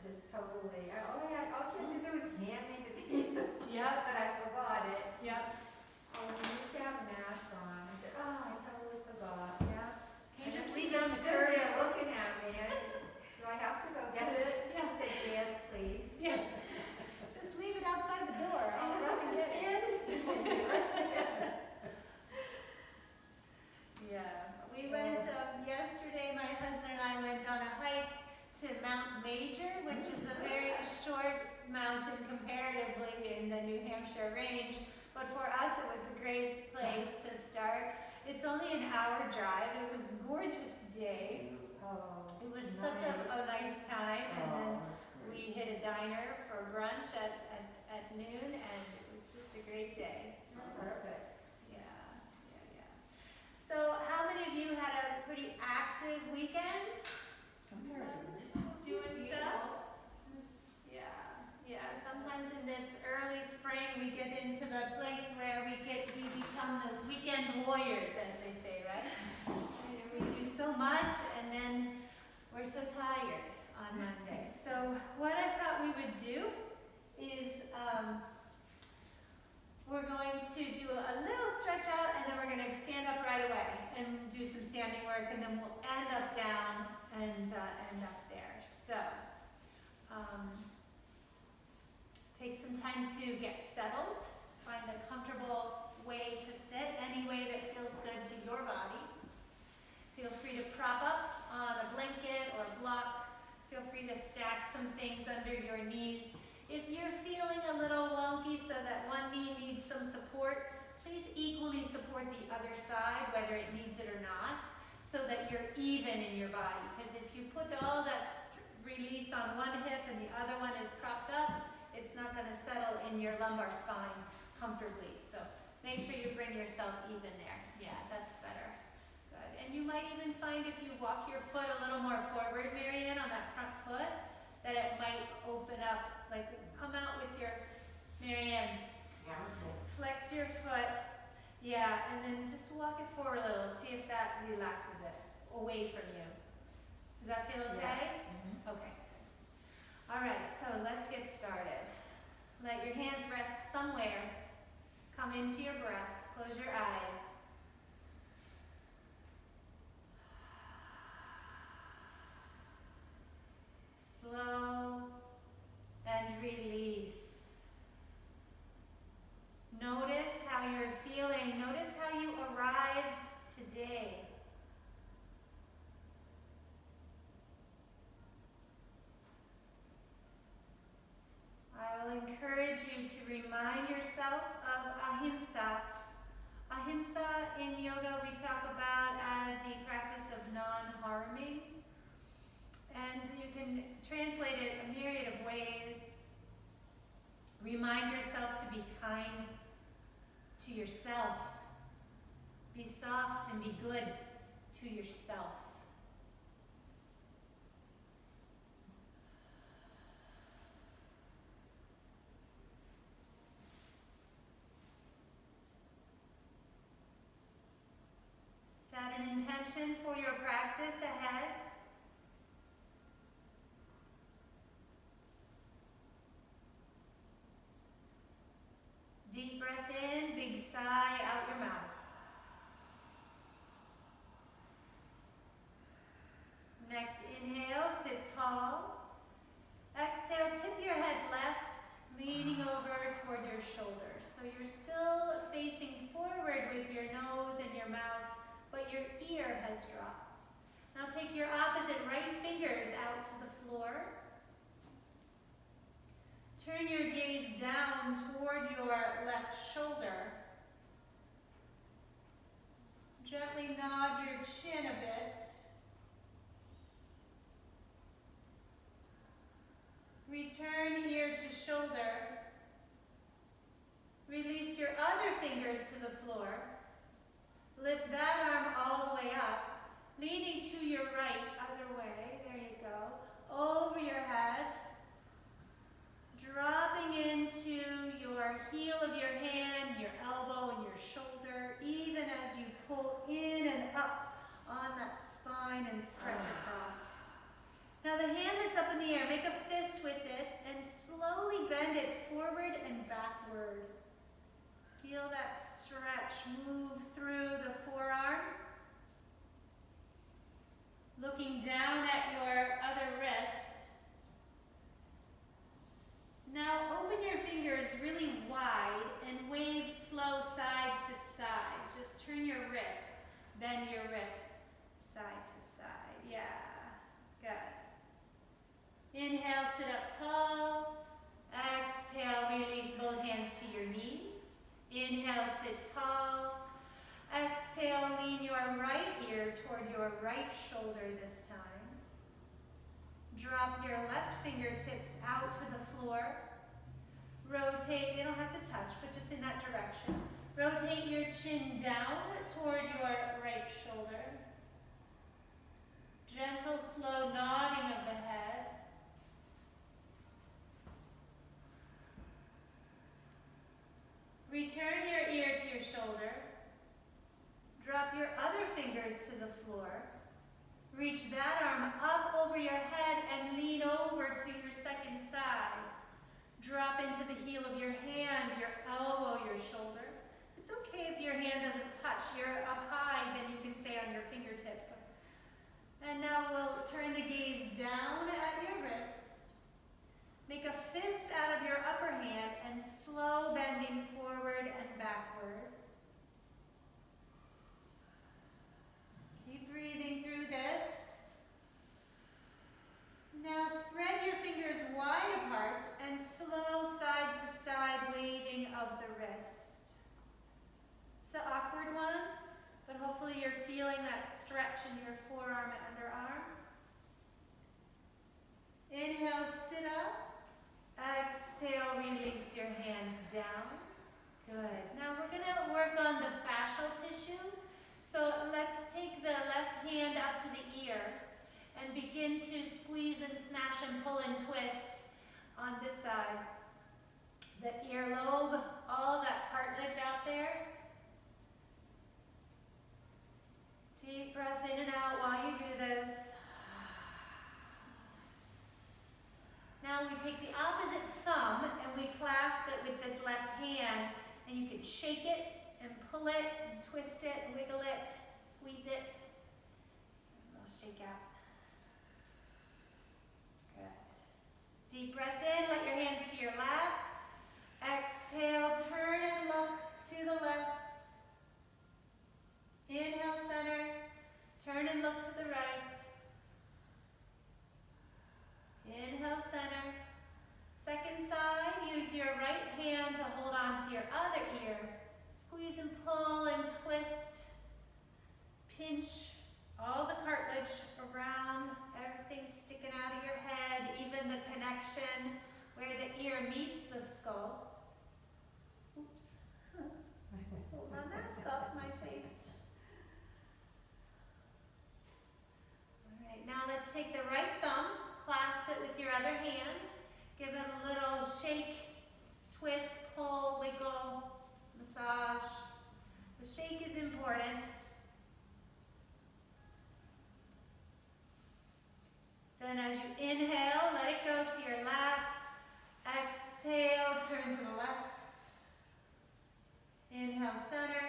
just totally, oh yeah, all she had to do was hand me the piece. Yep. But I forgot it. Yep. Oh, we need to have masks on. I said, oh, I totally forgot. Yeah. Can you And just then she leave it on the stood there curb? looking at me. I said, do I have to go get it? She said, yes, please. Yeah. Just leave it outside the door. I'll run and get it. Hand it to me. Yeah. We went yesterday, my husband and I went on a hike to Mount Major, which is a very short mountain comparatively in the New Hampshire range. But for us, it was a great place to start. It's only an hour drive. It was a gorgeous day. Oh, It was such a nice time. And then we hit a diner for brunch at noon, and it was just a great day. perfect. Yeah. So how many of you had a pretty active weekend? Doing stuff? Yeah. Sometimes in this early spring we get into the place where we become those weekend warriors, as they say, right? And we do so much and then we're so tired on Monday. So what I thought we would do is we're going to do a little stretch out and then we're going to stand up right away and do some standing work, and then we'll end up down and end up there. So take some time to get settled. Find a comfortable way to sit, any way that feels good to your body. Feel free to prop up on a blanket or block. Feel free to stack some things under your knees. If you're feeling a little wonky so that one knee needs some support, please equally support the other side, whether it needs it or not, so that you're even in your body. Because if you put all that release on one hip and the other one is propped up, it's not going to settle in your lumbar spine comfortably. So make sure you bring yourself even there. Yeah, that's better. Good. And you might even find if you walk your foot a little more forward, Marianne, on that front foot, that it might open up. Like, come out with your, Marianne, flex your foot. Yeah, and then just walk it forward a little. See if that relaxes it away from you. Does that feel okay? Yeah. Mm-hmm. Okay. All right, so let's get started. Let your hands rest somewhere. Come into your breath. Close your eyes. Slow and release. Notice how you're feeling. Notice how you arrived today. I will encourage you to remind yourself of ahimsa. Ahimsa in yoga we talk about as the practice of non-harming. And you can translate it a myriad of ways. Remind yourself to be kind to yourself. Be soft and be good to yourself. Set an intention for your practice ahead. Deep breath in, big sigh out your mouth. Next inhale, sit tall. Exhale, tip your head left, leaning over toward your shoulders. So you're still facing forward with your nose and your mouth, but your ear has dropped. Now take your opposite right fingers out to the floor. Turn your gaze down toward your left shoulder. Gently nod your chin a bit. Return ear to shoulder. Release your other fingers to the floor. Lift that arm all the way up, leaning to your right, other way. There you go. Over your head. Dropping into your heel of your hand, your elbow, and your shoulder, even as you pull in and up on that spine and stretch across. Now the hand that's up in the air, make a fist with it and slowly bend it forward and backward. Feel that stretch move through the forearm. Looking down at your other wrist. Now open your fingers really wide and wave slow side to side. Just turn your wrist, bend your wrist side to side. Yeah, good. Inhale, sit up tall. Exhale, release both hands to your knees. Inhale, sit tall. Exhale, lean your right ear toward your right shoulder this time. Drop your left fingertips out to the floor. Rotate, they don't have to touch, but just in that direction. Rotate your chin down toward your right shoulder. Gentle, slow nodding of the head. Return your ear to your shoulder. Drop your other fingers to the floor. Reach that arm up over your head and lean over to your second side. Drop into the heel of your hand, your elbow, your shoulder. It's okay if your hand doesn't touch. You're up high, then you can stay on your fingertips. And now we'll turn the gaze down at your wrist. Make a fist out of your upper hand and slow bending forward and backward. Keep breathing through this. Now spread your fingers wide apart and slow side to side waving of the wrist. It's an awkward one, but hopefully you're feeling that stretch in your forearm and underarm. Inhale, sit up. Exhale, release your hand down. Good. Now we're going to work on the fascial tissue. So let's take the left hand up to the ear and begin to squeeze and smash and pull and twist on this side. The earlobe, all that cartilage out there. Deep breath in and out while you do this. Now we take the opposite thumb and we clasp it with this left hand, and you can shake it and pull it and twist it, wiggle it, squeeze it. It'll shake out. Good. Deep breath in, let your hands to your lap. Exhale, turn and look to the left. Inhale, center. Turn and look to the right. Inhale, center. Second side, use your right hand to hold on to your other ear. Squeeze and pull and twist. Pinch all the cartilage around, everything sticking out of your head, even the connection where the ear meets the skull. Oops. Pull my mask off my face. All right, now let's take the right thumb, clasp it with your other hand, give it a little shake, twist, pull, wiggle, massage. The shake is important. Then as you inhale, let it go to your lap. Exhale, turn to the left. Inhale, center.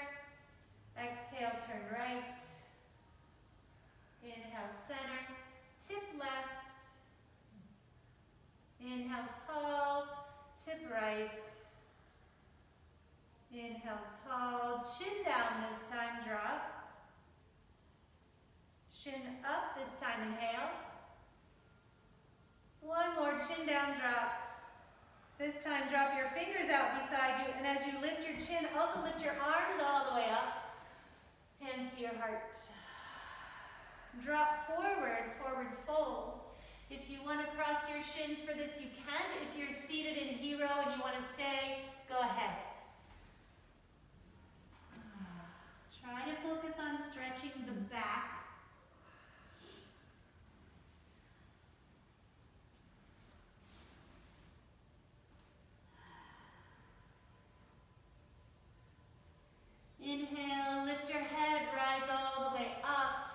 Exhale, turn right. Inhale, center. Tip left. Inhale, tall. Tip right. Inhale, tall. Chin down this time, drop. Chin up this time, inhale. One more, chin down, drop. This time, drop your fingers out beside you, and as you lift your chin, also lift your arms all the way up. Hands to your heart. Drop forward, forward fold. If you want to cross your shins for this, you can. If you're seated in hero and you want to stay, go ahead. Try to focus on stretching the back. Inhale, lift your head, rise all the way up.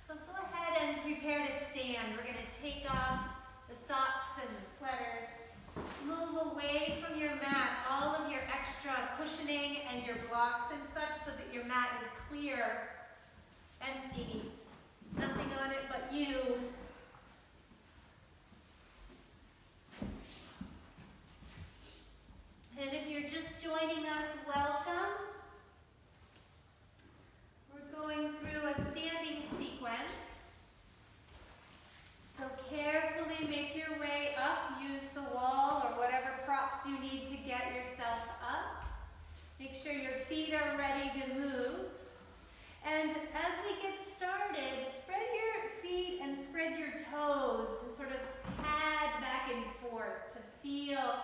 So go ahead and prepare to stand. We're going to cushioning and your blocks and such so that your mat is clear, empty, nothing on it but you. And if you're just joining us, welcome. We're going through a standing sequence. So carefully make your way up. Use the wall or whatever props you need to get yourself up. Make sure your feet are ready to move. And as we get started, spread your feet and spread your toes and sort of pad back and forth to feel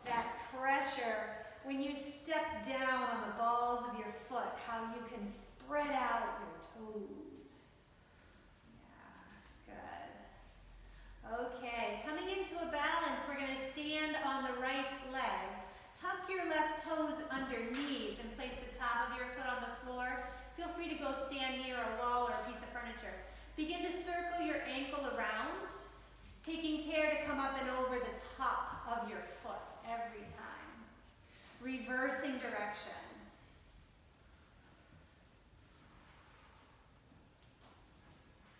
that pressure when you step down on the balls of your foot, how you can spread out your toes. Yeah, good. Okay, coming into a balance, we're going to stand on the right leg. Tuck your left toes underneath and place the top of your foot on the floor. Feel free to go stand near a wall or a piece of furniture. Begin to circle your ankle around, taking care to come up and over the top of your foot every time. Reversing direction.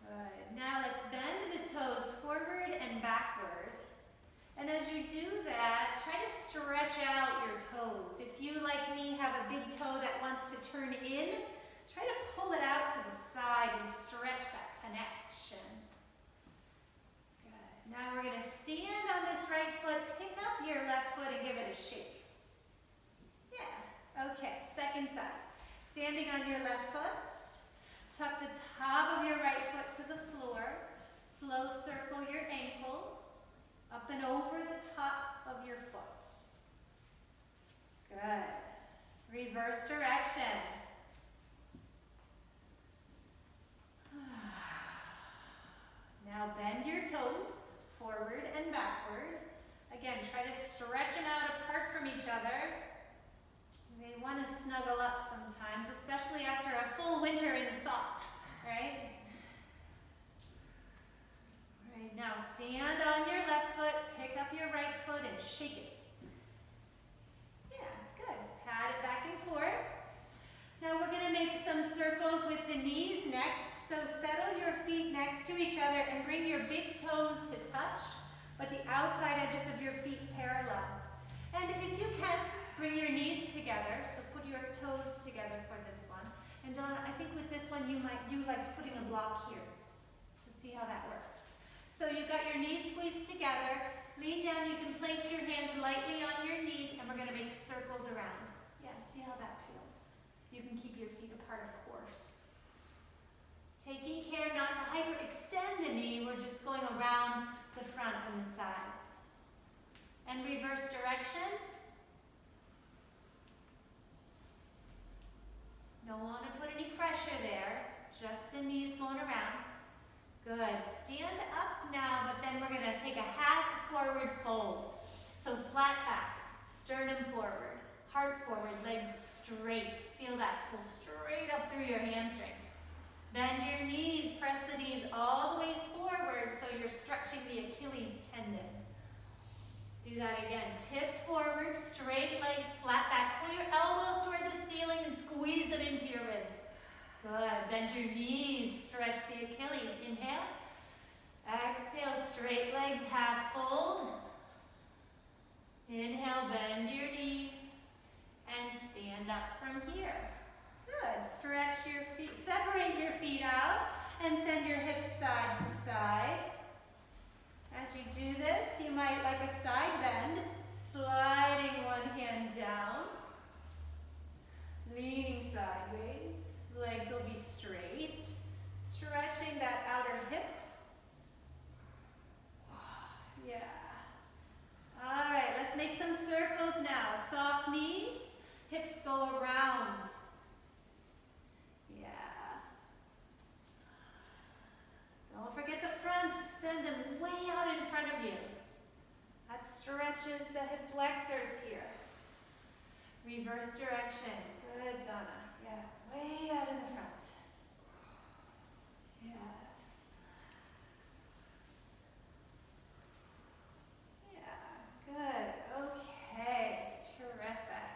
Good. Now let's bend the toes forward and backward. And as you do that, try to stretch out your toes. If you, like me, have a big toe that wants to turn in, try to pull it out to the side and stretch that connection. Good. Now we're going to stand on this right foot, pick up your left foot and give it a shake. Yeah, okay, second side. Standing on your left foot, tuck the top of your right foot to the floor, slow circle your ankle, up and over the top of your foot. Good. Reverse direction. Now bend your toes forward and backward. Again, try to stretch them out apart from each other. They want to snuggle up sometimes, especially after a full winter in socks, right? All right, now stand on your left foot, pick up your right foot and shake it. Yeah, good. Pat it back and forth. Now we're going to make some circles with the knees next. So settle your feet next to each other and bring your big toes to touch, but the outside edges of your feet parallel. And if you can, bring your knees together. So put your toes together for this one. And Donna, I think with this one you liked putting a block here. So see how that works. So you've got your knees squeezed together. Lean down. You can place your hands lightly on your knees, and we're going to make circles around. Yeah, see how that feels. You can keep your feet apart, of course. Taking care not to hyperextend the knee, we're just going around the front and the sides. And reverse direction. Don't want to put any pressure there, just the knees going around. Good. Stand up now, but then we're going to take a half forward fold. So flat back, sternum forward, heart forward, legs straight. Feel that pull straight up through your hamstrings. Bend your knees, press the knees all the way forward so you're stretching the Achilles tendon. Do that again. Tip forward, straight legs, flat back. Pull your elbows toward the ceiling and squeeze them into your ribs. Good. Bend your knees, stretch the Achilles. Inhale. Exhale, straight legs, half fold. Inhale, bend your knees and stand up from here. Good. Stretch your feet, separate your feet out and send your hips side to side. As you do this, you might like a side bend, sliding one hand down, leaning sideways. Legs will be straight, stretching that outer hip. Yeah. All right, let's make some circles now. Soft knees, hips go around. Yeah. Don't forget the front. Send them way out in front of you. That stretches the hip flexors here. Reverse direction. Good, Donna. Yeah, way out in the front. Yes. Yeah, good. Okay, terrific.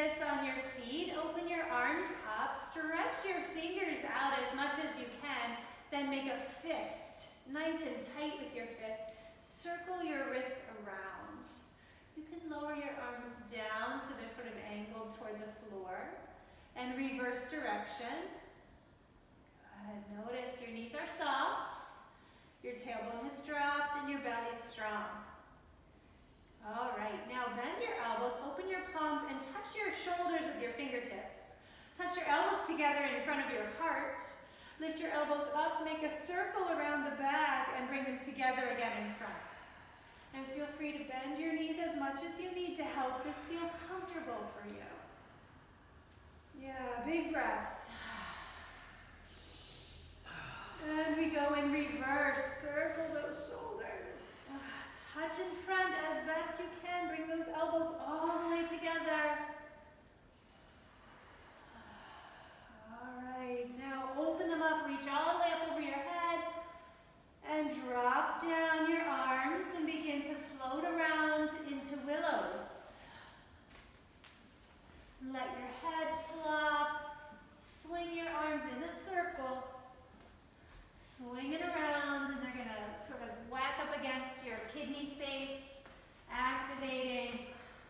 this on your feet. Open your arms up. Stretch your fingers out as much as you can. Then make a fist, nice and tight with your fist. Circle your wrists around. You can lower your arms down so they're sort of angled toward the floor. And reverse direction. Good. Notice your knees are soft. Your tailbone has dropped and your belly's strong. All right, now bend your elbows, open your palms, and touch your shoulders with your fingertips. Touch your elbows together in front of your heart. Lift your elbows up, make a circle around the back, and bring them together again in front. And feel free to bend your knees as much as you need to help this feel comfortable for you. Yeah, big breaths. And we go in reverse. Circle those shoulders. Touch in front as best you can. Bring those elbows all the way together. All right, now open them up. Reach all the way up over your head. And drop down your arms and begin to float around into willows. Let your head flop. Swing your arms in a circle. Swing it around, and they're going to sort of whack up against your kidney space, activating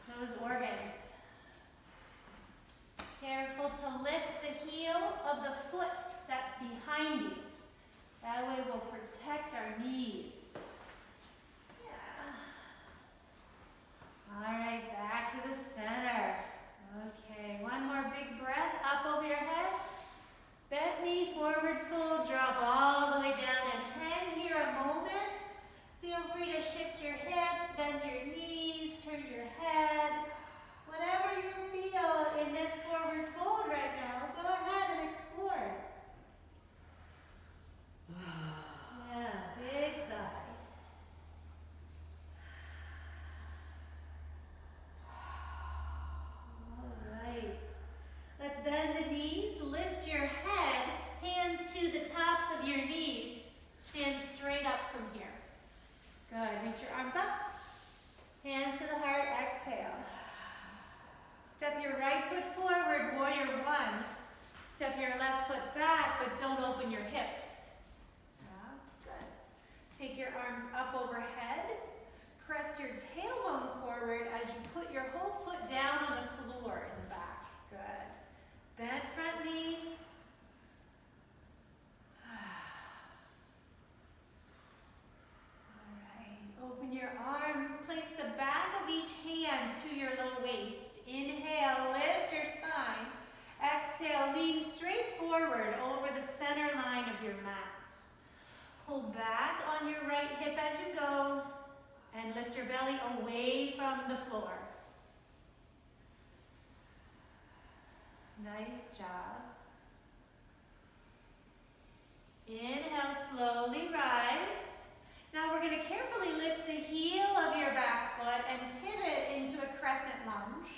those organs. Careful to lift the heel of the foot that's behind you. That way we'll protect our knees. Yeah. All right, back to the center. Okay, one more big breath up over your head. Bent knee, forward fold, drop all the way down and hang here a moment. Feel free to shift your hips, bend your knees, turn your head. Whatever you feel in this forward fold right now, go ahead and explore. Yeah, big sigh. All right. Let's bend the knees, lift your head, hands to the tops of your knees. Stand straight up from here. Good, reach your arms up. Hands to the heart, exhale. Step your right foot forward, warrior one. Step your left foot back, but don't open your hips. Good. Take your arms up overhead. Press your tailbone forward as you put your whole foot down on the floor in the back. Good. Bend front knee. All right. Open your arms. Place the back of each hand to your low waist. Inhale, lift your spine. Exhale, lean straight forward over the center line of your mat. Pull back on your right hip as you go and lift your belly away from the floor. Nice job. Inhale, slowly rise. Now we're going to carefully lift the heel of your back foot and pivot into a crescent lunge.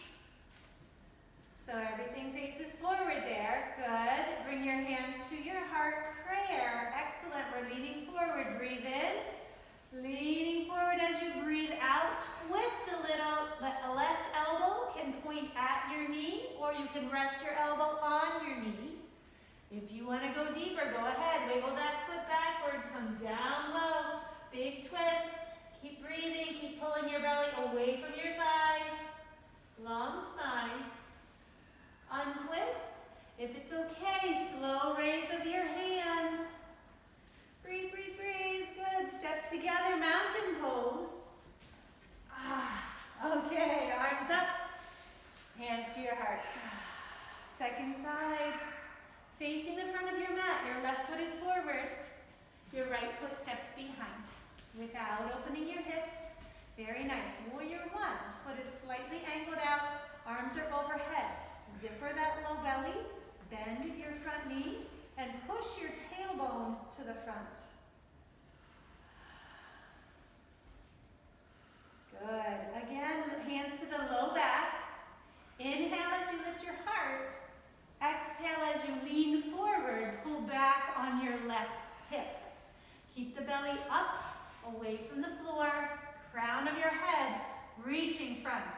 So everything faces forward there. Good. Bring your hands to your heart. Prayer. Excellent. We're leaning forward. Breathe in. Leaning forward as you breathe out. Twist a little. A left elbow can point at your knee, or you can rest your elbow on your knee. If you want to go deeper, go ahead. Wiggle that foot backward. Come down low. Big twist. Keep breathing. Keep pulling your belly away from your thigh. Long spine. Untwist. If it's okay, slow raise of your hands. Breathe, breathe, breathe. Good. Step together, mountain pose. Okay, arms up. Hands to your heart. Second side. Facing the front of your mat. Your left foot is forward. Your right foot steps behind. Without opening your hips. Very nice. Warrior one. Foot is slightly angled out. Arms are overhead. Zipper that low belly, bend your front knee, and push your tailbone to the front. Good. Again, hands to the low back. Inhale as you lift your heart. Exhale as you lean forward, pull back on your left hip. Keep the belly up, away from the floor, crown of your head reaching front.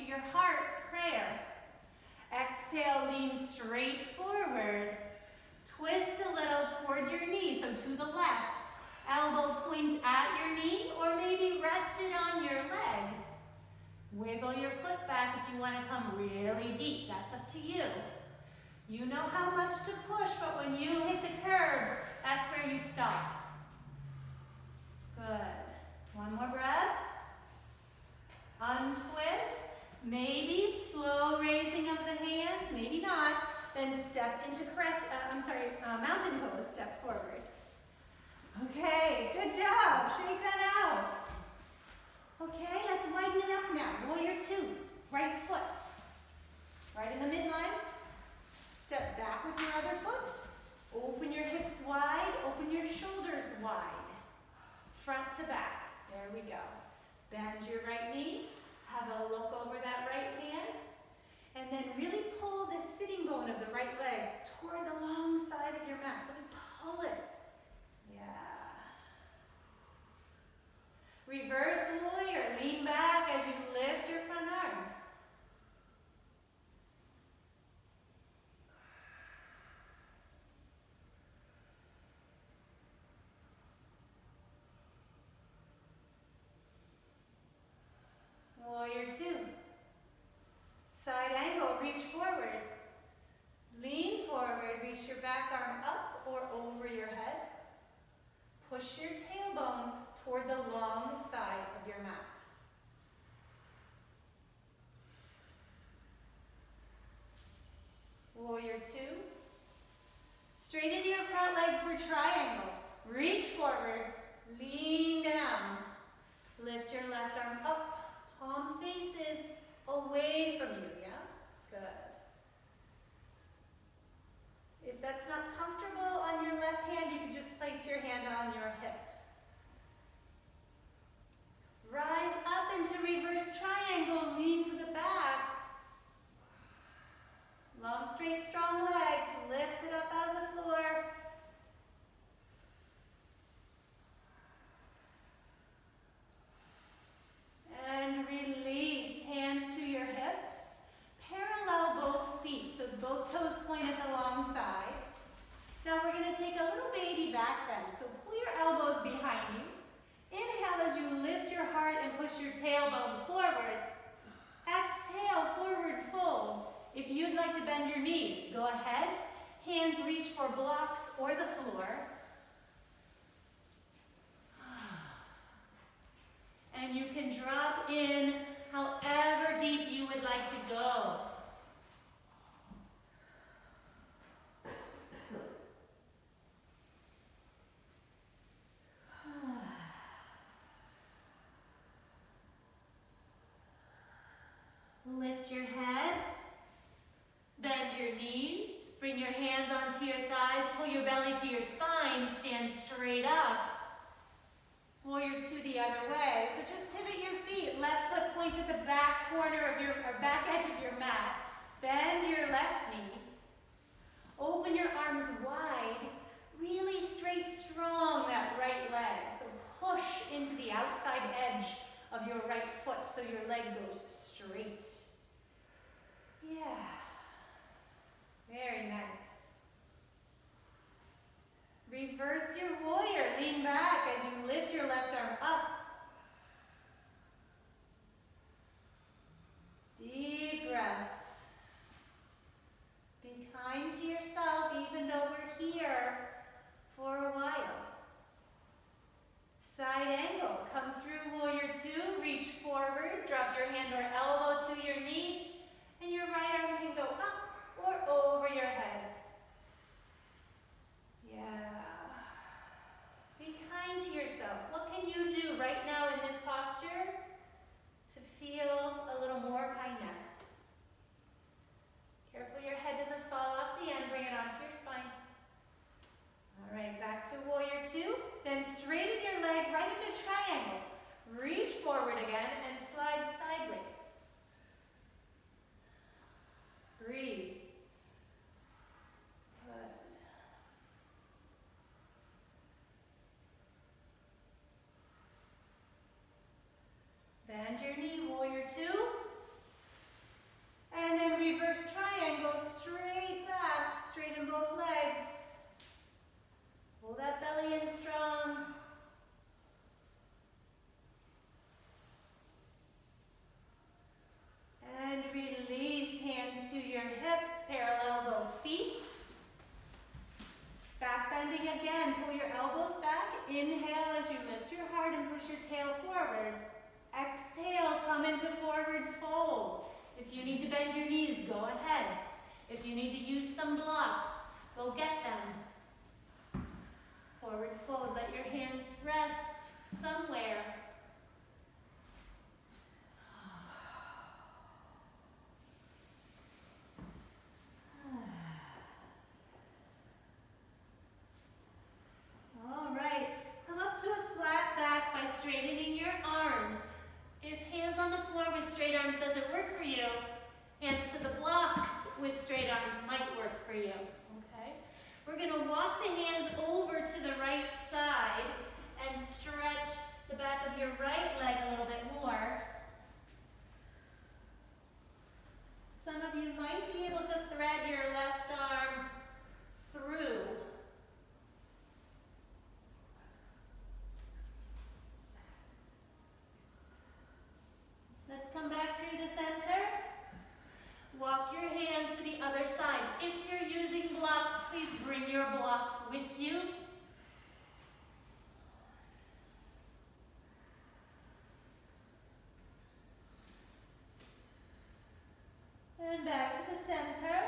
your heart, prayer. Exhale, lean straight forward. Twist a little toward your knee, so to the left. Elbow points at your knee or maybe rested on your leg. Wiggle your foot back if you want to come really deep. That's up to you. You know how much to push, but when you hit the curb, that's where you stop. Good. One more breath. Untwist. Maybe slow raising of the hands, maybe not. Then step into mountain pose, step forward. Okay, good job. Shake that out. Okay, let's widen it up now. Warrior two, right foot. Right in the midline. Step back with your other foot. Open your hips wide, open your shoulders wide. Front to back, there we go. Bend your right knee, have a look over that right hand, and then really pull the sitting bone of the right leg toward the long side of your mat. Really pull it. Yeah. Reverse warrior, lean back as you lift your front arm. Warrior two. Side angle, reach forward. Lean forward, reach your back arm up or over your head. Push your tailbone toward the long side of your mat. Warrior two. Straighten your front leg for triangle. Reach forward, lean down. Lift your left arm up, palm faces away from you, yeah? Good. If that's not comfortable on your left hand, you can just place your hand on your hip. Rise up into reverse triangle, lean to the back. Long, straight, strong legs, lift it up out of the floor. And release, hands to your hips. Parallel both feet, so both toes point at the long side. Now we're going to take a little baby back bend, so pull your elbows behind you. Inhale as you lift your heart and push your tailbone forward. Exhale, forward fold. If you'd like to bend your knees, go ahead. Hands reach for blocks or the floor. And you can drop in however deep you would like to go. Lift your head, bend your knees, bring your hands onto your thighs, pull your belly to your spine, stand straight up. Warrior two the other way. So just pivot your feet. Left foot points at the back corner of back edge of your mat. Bend your left knee. Open your arms wide. Really straight, strong that right leg. So push into the outside edge of your right foot so your leg goes straight. Yeah. Very nice. Reverse your warrior. Lean back as you lift your left arm up. Deep breaths. Be kind to yourself even though we're here for a while. Side angle. Come through warrior two. Reach forward. Drop your hand or elbow to your knee. And your right arm can go up or over your head. Yeah. Be kind to yourself. What can you do right now in this posture to feel a little more kindness? Careful your head doesn't fall off the end. Bring it onto your spine. All right, back to warrior two. Then straighten your leg right into triangle. Reach forward again and slide sideways. Breathe. Good. Bend your knee, warrior two. your tail forward. Exhale, come into forward fold. If you need to bend your knees, go ahead. If you need to use some blocks, go get them. Forward fold, let your hands rest somewhere. All right, come up to a flat back by straightening your arms. If hands on the floor with straight arms doesn't work for you, hands to the blocks with straight arms might work for you, okay? We're gonna walk the hands over to the right side and stretch the back of your right leg a little bit more. Some of you might be able to thread your left arm through. Let's come back through the center. Walk your hands to the other side. If you're using blocks, please bring your block with you. And back to the center.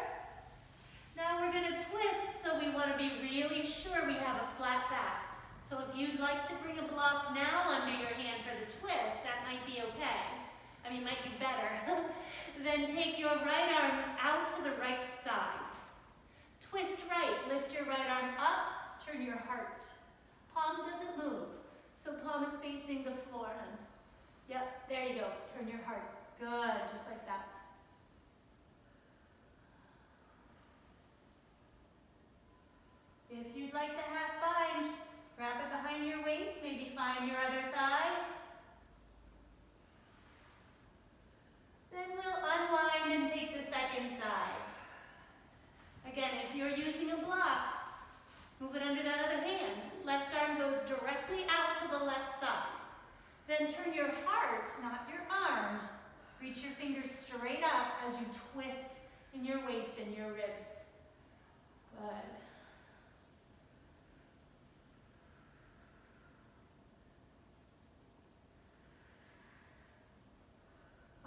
Now we're going to twist, so we want to be really sure we have a flat back. So if you'd like to bring a block now under your hand for the twist, that might be okay. I mean, might be better. Then take your right arm out to the right side. Twist right, lift your right arm up, turn your heart. Palm doesn't move, so palm is facing the floor. Yep, there you go, turn your heart. Good, just like that. If you'd like to half bind, wrap it behind your waist, maybe find your other thigh. Then we'll unwind and take the second side. Again, if you're using a block, move it under that other hand. Left arm goes directly out to the left side. Then turn your heart, not your arm. Reach your fingers straight up as you twist in your waist and your ribs. Good.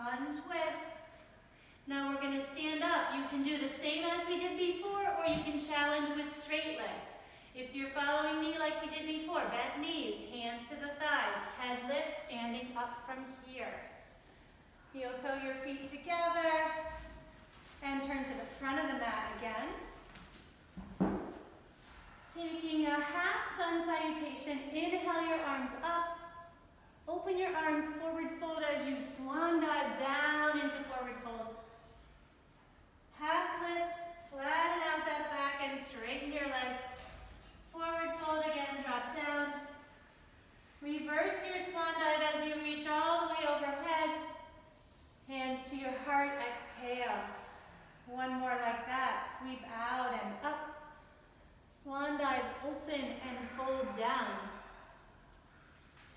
Untwist. Now we're going to stand up. You can do the same as we did before, or you can challenge with straight legs. If you're following me like we did before, bent knees, hands to the thighs, head lift, standing up from here. Heel toe your feet together, and turn to the front of the mat again. Taking a half sun salutation, inhale your arms up. Open your arms, forward fold as you swan dive down into forward fold. Half lift, flatten out that back and straighten your legs. Forward fold again, drop down. Reverse your swan dive as you reach all the way overhead. Hands to your heart, exhale. One more like that, sweep out and up. Swan dive, open and fold down.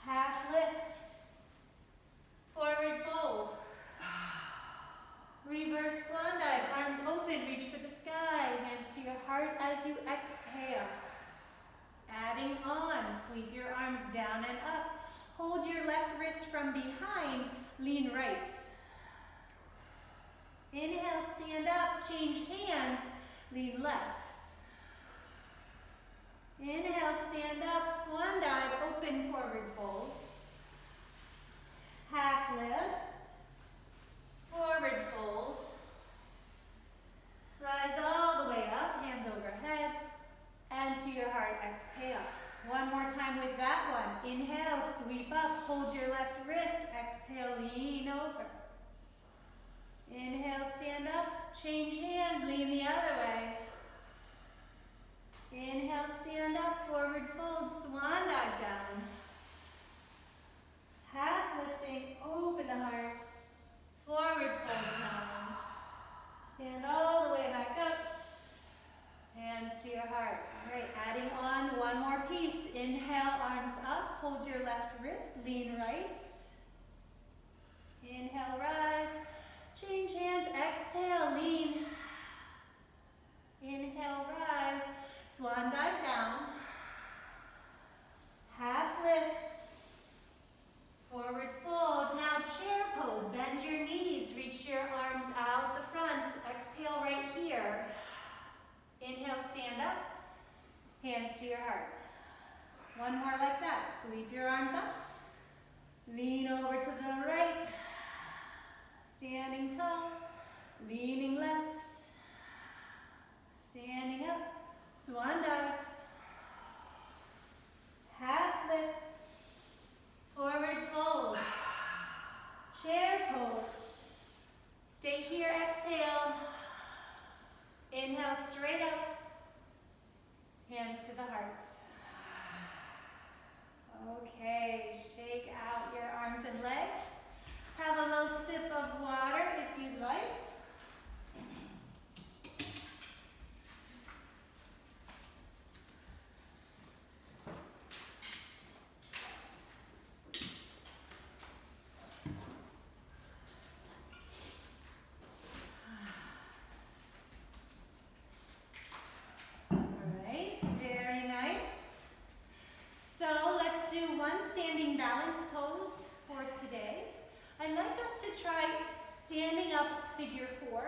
Half lift, forward fold, reverse swan dive, arms open, reach for the sky, hands to your heart as you exhale. Adding on, sweep your arms down and up. Hold your left wrist from behind, lean right. Inhale, stand up, change hands, lean left. Inhale, stand up, swan dive, open forward fold. Half lift, forward fold. Rise all the way up, hands overhead, and to your heart, exhale. One more time with that one. Inhale, sweep up, hold your left wrist, exhale, lean over. Inhale, stand up, change hands, lean the other way. Inhale, stand up, forward fold, swan dive down. Half lifting, open the heart, forward fold down. Stand all the way back up, hands to your heart. All right, adding on one more piece. Inhale, arms up, hold your left wrist, lean right. Inhale, rise, change hands, exhale, lean. Inhale, rise. Swan dive down, half lift, Sweep your arms up. Lean over to the right. Standing tall. Leaning left. Standing up. Swan dive. Half lift. Forward fold. Chair pose. Stay here, exhale. Inhale straight up. Hands to the heart. Okay, shake out your arms and legs. Have a little sip of water if you'd like. I'd like us to try standing up figure four.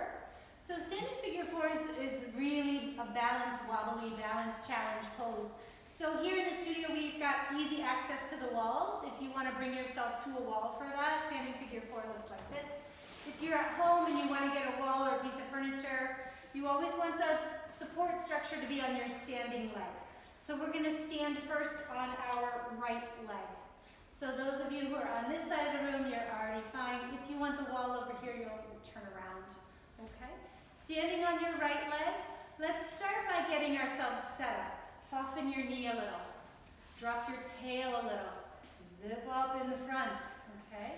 So standing figure four is really a balance, wobbly balance challenge pose. So here in the studio we've got easy access to the walls. If you want to bring yourself to a wall for that, standing figure four looks like this. If you're at home and you want to get a wall or a piece of furniture, you always want the support structure to be on your standing leg. So we're going to stand first on our right leg. So those of you who are on this side of the room, you're already fine. If you want the wall over here, you'll turn around, okay? Standing on your right leg, let's start by getting ourselves set up. Soften your knee a little. Drop your tail a little. Zip up in the front, okay?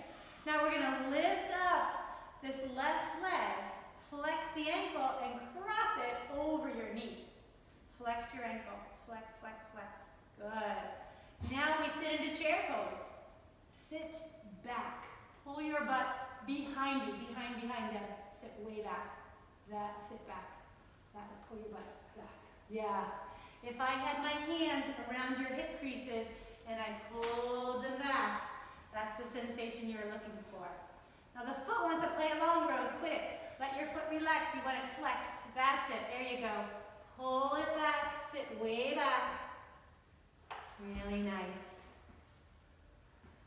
Now we're gonna lift up this left leg, flex the ankle, and cross it over your knee. Flex your ankle, flex, flex, flex. Good. Now we sit into chair pose. Sit back. Pull your butt behind you, behind Deb. Sit way back. That, sit back. That, pull your butt back. Yeah. If I had my hands around your hip creases and I pulled them back, that's the sensation you're looking for. Now the foot wants to play along, Rose. Quit it. Let your foot relax. You want it flexed. That's it. There you go. Pull it back. Sit way back. Really nice.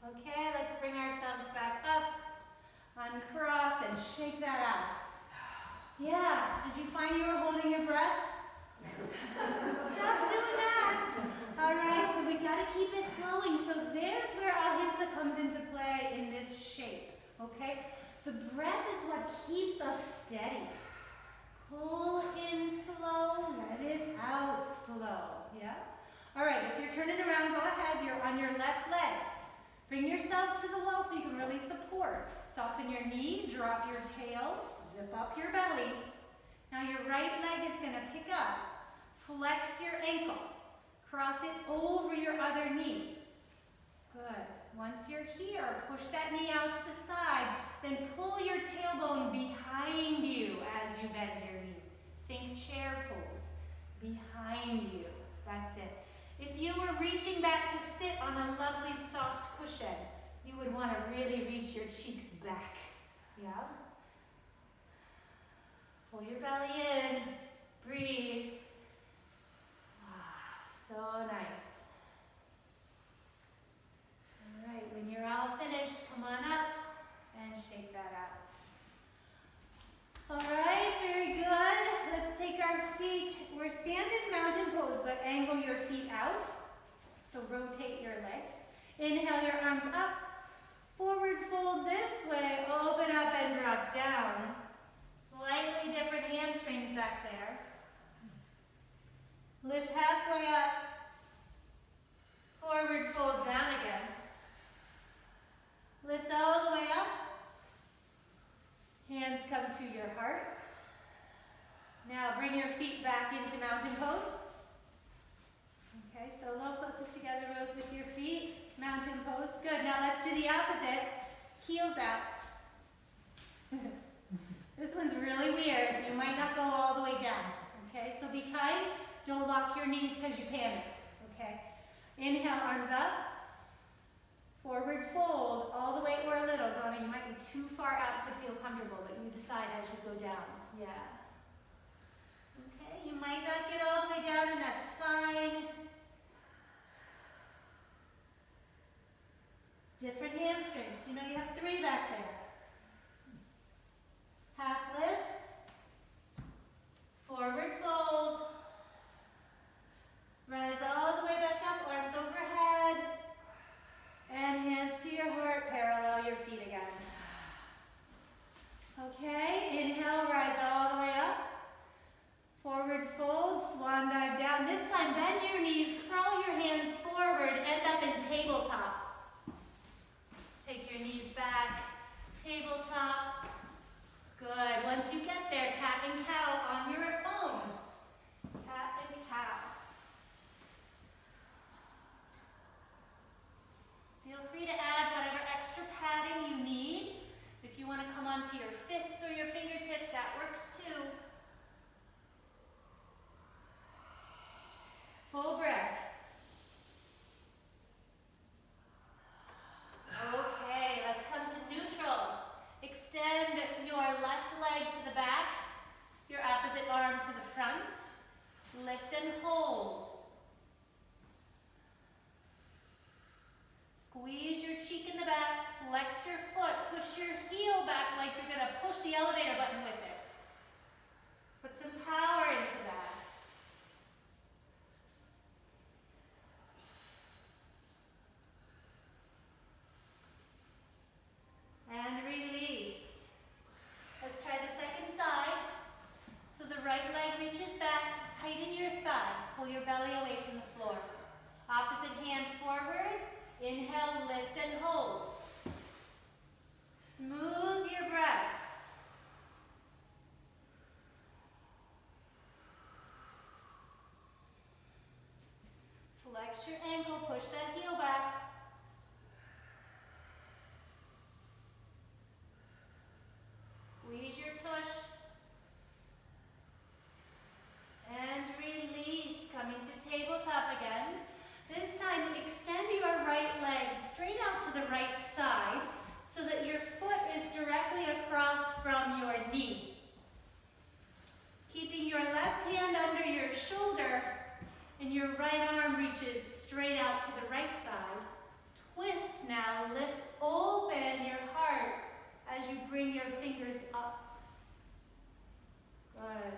Okay, let's bring ourselves back up, uncross, and shake that out. Yeah, did you find you were holding your breath? Stop doing that. All right, so we got to keep it flowing. So there's where ahimsa comes into play in this shape, okay? The breath is what keeps us steady. Pull in slow, let it out slow, yeah? All right, if you're turning around, go ahead. You're on your left leg. Bring yourself to the wall so you can really support. Soften your knee, drop your tail, zip up your belly. Now your right leg is going to pick up. Flex your ankle. Cross it over your other knee. Good. Once you're here, push that knee out to the side. Then pull your tailbone behind you as you bend your knee. Think chair pose. Behind you. That's it. If you were reaching back to sit on a lovely soft cushion, you would want to really reach your cheeks back. Yeah? Pull your belly in. Breathe. Ah, so nice. All right, when you're all finished, come on up and shake that out. All right, very good. Let's take our feet. We're standing mountain pose, but angle your feet out. So rotate your legs. Inhale your arms up. Forward fold this way. Open up and drop down. Slightly different hamstrings back there. Lift halfway up. Forward fold down again. Lift all the way up. Hands come to your heart. Now bring your feet back into mountain pose. Okay, so a little closer together, Rose, with your feet. Mountain pose. Good. Now let's do the opposite. Heels out. This one's really weird. You might not go all the way down. Okay, so be kind. Don't lock your knees because you panic. Okay. Inhale, arms up. Forward fold, all the way or a little. Donna, you might be too far out to feel comfortable, but you decide as you go down. Yeah. Okay, you might not get all the way down, and that's fine. Different hamstrings. You know you have 3 back there. Half lift, forward fold, rise all the way back up, arms overhead, and hands to your heart, parallel your feet again. Okay, inhale, rise all the way up, forward fold, swan dive down. This time, bend your knees, crawl your hands forward, end up in tabletop. Take your knees back, tabletop. Good. Once you get there, cat and cow on your own. Cat and cow. Feel free to add whatever extra padding you need. If you want to come onto your fists or your fingertips, that works too. Full breath. Okay, let's come to neutral. Extend your left leg to the back, your opposite arm to the front. Lift and hold. Squeeze your cheek in the back, flex your foot, push your heel back like you're going to push the elevator button with it. Put some power into that. And release. Let's try the second side. So the right leg reaches back, tighten your thigh, pull your belly away from the floor. Opposite hand forward, inhale, lift and hold. Smooth your breath. Flex your ankle, push that heel back. Squeeze your tush. And release, coming to tabletop again. This time, extend your right leg straight out to the right side so that your foot is directly across from your knee. Keeping your left hand under your shoulder and your right arm reaches straight out to the right side. Twist now, lift open your heart as you bring your fingers up. Good.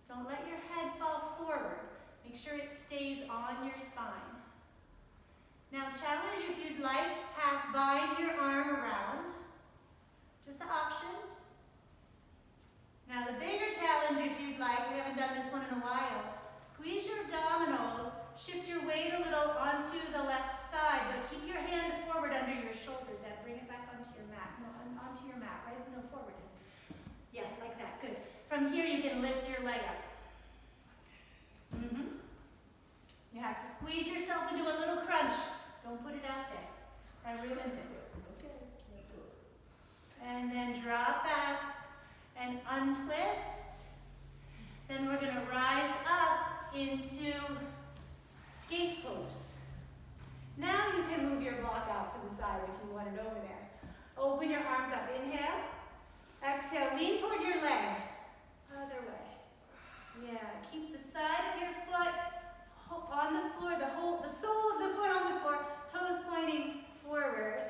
Don't let your head fall forward. Make sure it stays on your spine. Now challenge if you'd like, half bind your arm around. Just an option. Now the bigger challenge if you'd like, we haven't done this one in a while. Squeeze your abdominals, shift your weight a little onto the left side, but keep your hand forward under your shoulder. Deb, bring it back onto your mat. No, onto your mat, right? No, forward. Yeah, like that, good. From here you can lift your leg up. You have to squeeze yourself into a little crunch. Don't put it out there. That ruins it. Okay. And then drop back and untwist. Then we're going to rise up into gate pose. Now you can move your block out to the side if you want it over there. Open your arms up. Inhale. Exhale. Lean toward your leg. Other way. Yeah. Keep the side of your foot on the floor, the sole of the foot on the floor, toes pointing forward.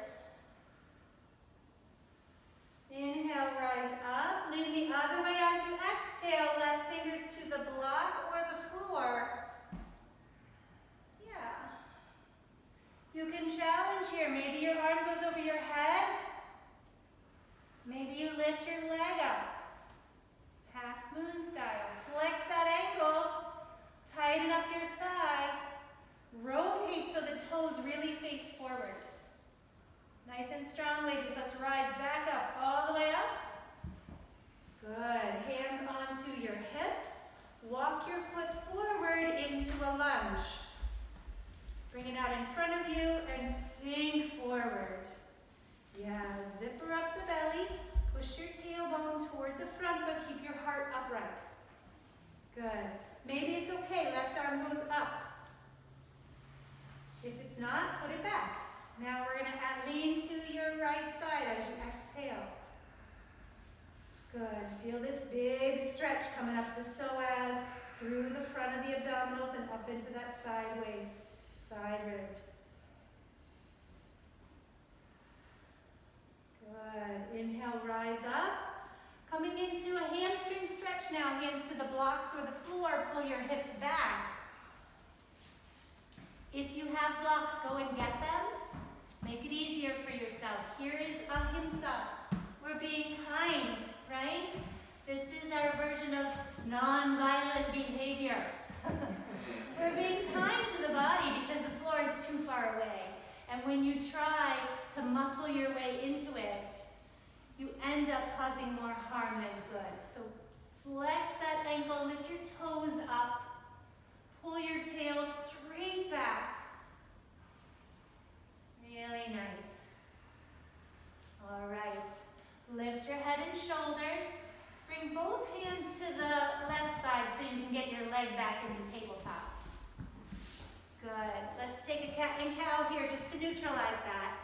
Inhale, rise up. Lean the other way as you exhale. Left fingers to the block or the floor. Yeah. You can challenge here. Maybe your arm goes over your head. Maybe you lift your leg up. Half moon style. Flex that ankle. Tighten up your thigh. Rotate so the toes really face forward. Nice and strong, ladies. Let's rise back up, all the way up. Good. Hands onto your hips. Walk your foot forward into a lunge. Bring it out in front of you and sink forward. Yeah, zipper up the belly. Push your tailbone toward the front, but keep your heart upright. Good. Maybe it's okay, left arm goes up. If it's not, put it back. Now we're going to lean to your right side as you exhale. Good. Feel this big stretch coming up the psoas, through the front of the abdominals and up into that side waist, side ribs. blocks, go and get them. Make it easier for yourself. Here is ahimsa. We're being kind, right? This is our version of non-violent behavior. We're being kind to the body because the floor is too far away. And when you try to muscle your way into it, you end up causing more harm than good. So flex that ankle, lift your toes up, pull your tail straight back. Really nice. All right, lift your head and shoulders. Bring both hands to the left side so you can get your leg back in the tabletop. Good. Let's take a cat and cow here just to neutralize that.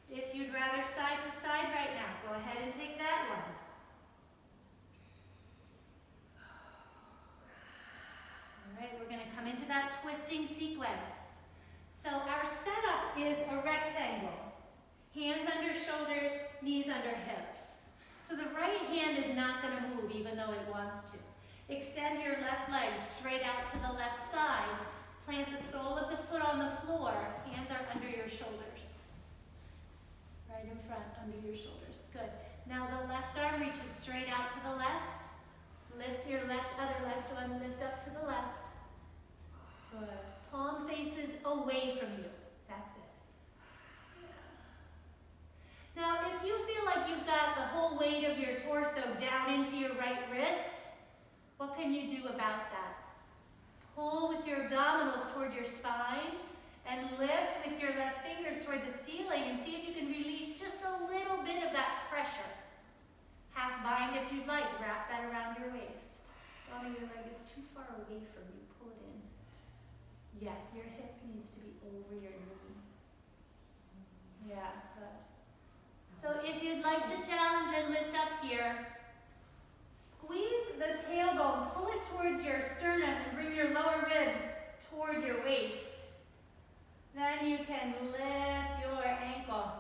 If you'd rather side to side right now, go ahead and take that one. All right, we're going to come into that twisting sequence. So our setup is a rectangle. Hands under shoulders, knees under hips. So the right hand is not going to move even though it wants to. Extend your left leg straight out to the left side. Plant the sole of the foot on the floor. Hands are under your shoulders. Right in front, under your shoulders. Good. Now the left arm reaches straight out to the left. Lift your other left one, lift up to the left. Good. Palm faces away from you. That's it. Yeah. Now, if you feel like you've got the whole weight of your torso down into your right wrist, what can you do about that? Pull with your abdominals toward your spine and lift with your left fingers toward the ceiling and see if you can release just a little bit of that pressure. Half bind if you'd like. Wrap that around your waist. Donna, your leg is too far away from you. Pull it in. Yes, your hip needs to be over your knee. Yeah, good. So if you'd like to challenge and lift up here, squeeze the tailbone, pull it towards your sternum and bring your lower ribs toward your waist. Then you can lift your ankle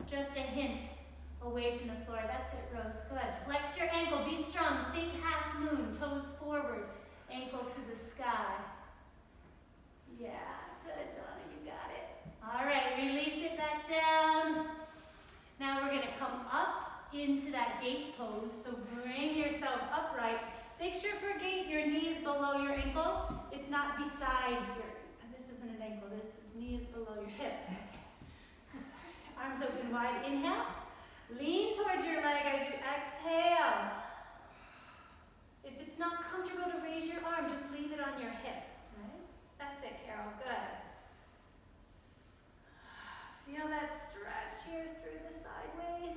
just a hint away from the floor. That's it, Rose. Good. Flex your ankle. Be strong. Think half moon. Toes forward. Ankle to the sky. Yeah. Good, Donna. You got it. All right. Release it back down. Now we're going to come up into that gate pose. So bring yourself upright. Make sure for gate your knee is below your ankle. It's not beside your, this isn't an ankle. This is knee is below your hip. Arms open wide. Inhale. Lean towards your leg as you exhale. If it's not comfortable to raise your arm, just leave it on your hip. Right? That's it, Carol. Good. Feel that stretch here through the sideways.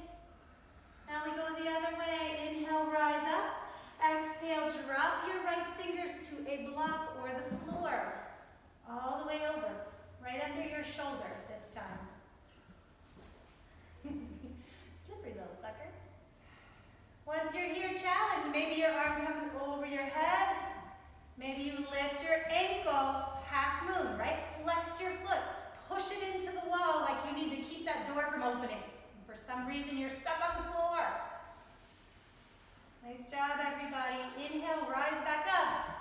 Now we go the other way. Inhale, rise up. Exhale, drop your right fingers to a block or the floor. All the way over. Right under your shoulder this time. Slippery little sucker. Once you're here, challenge. Maybe your arm comes over your head. Maybe you lift your ankle, half moon, right? Flex your foot. Push it into the wall like you need to keep that door from opening. For some reason, you're stuck on the floor. Nice job, everybody. Inhale, rise back up.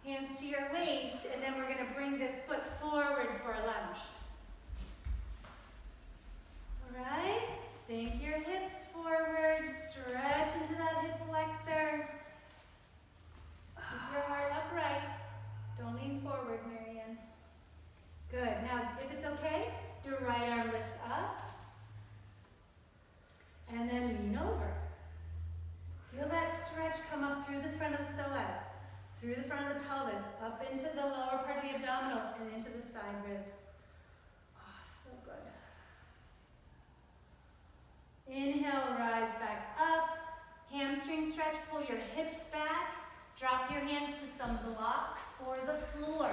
Hands to your waist, and then we're going to bring this foot forward for a lunge. All right, sink your hips forward, stretch into that hip flexor. Keep your heart upright. Don't lean forward, Marianne. Good. Now, if it's okay, your right arm lifts up, and then lean over. Feel that stretch come up through the front of the psoas, through the front of the pelvis, up into the lower part of the abdominals, and into the side ribs. Oh, so good. Inhale, rise back up. Hamstring stretch, pull your hips back. Drop your hands to some blocks or the floor.